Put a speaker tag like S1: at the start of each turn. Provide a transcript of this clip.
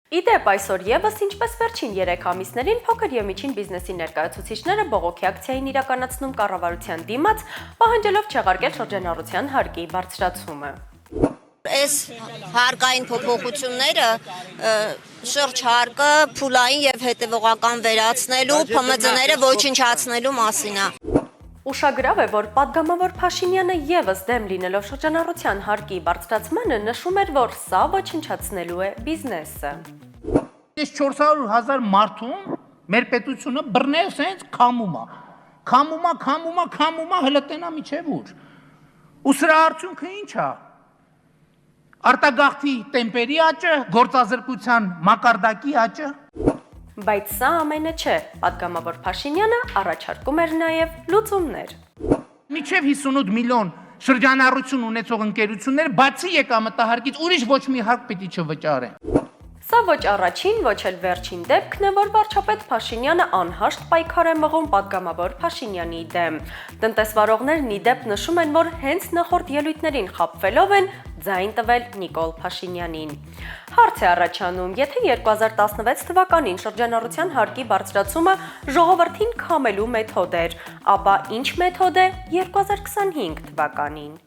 S1: Իդեպ այսօր եւս ինչպես վերջին 3 ամիսներին փոքր եւ միջին բիզնեսի ներկայացուցիչները բողոքի ակցիա էին իրականացնում կառավարության դիմաց, պահանջելով չեղարկել շրջանառության հարկի բարձրացումը։
S2: Այս հարկային փոփոխությունները շրջհարկը փուլային եւ հետեւողական վերացնելու, ՓՄԾ-ները ոչնչացնելու մասին է։
S1: Ուշագրավ է, որ պատգամավոր Փաշինյանը եւս դեմ լինելով շրջանառության հարկի բարձրացմանը նշում էր, որ սա ոչնչացնելու է բիզնեսը։
S3: Այս 400,000 մարդուն մեր պետությունը բռնել սենց քամումա, հələ տենա միջև ուր։ Ու սրա արդյունքը ի՞նչ է։ Արտագաղթի տեմպերի աճը, գործազրկության մակարդակի աճը։
S1: Բայց սա ամենը չէ, պատգամավոր Փաշինյանը առաջարկում էր նաև լուծումներ։
S3: Միջև 58 միլիոն շրջանառություն ունեցող ընկերություններ բացի եկամտահարկից ուրիշ ոչ մի հարկ պիտի չվճարեն։
S1: Սա ոչ առաջին, ոչ էլ վերջին դեպքն է, որ վարչապետ Փաշինյանը անհաշտ պայքար է մղում պատգամավոր Փաշինյանի դեմ։ Տնտեսվարողներն ի դեպ նշում են, որ հենց նախորդ ելույթներին խաբվելով են ձայն տվել Նիկոլ Փաշինյանին։ Հարց է առաջանում, եթե 2016 թվականին շրջանառության հարկի բարձրացումը ժողովրդին քամելու մեթոդ էր, ապա ինչ մեթոդ է 2025 թվականին։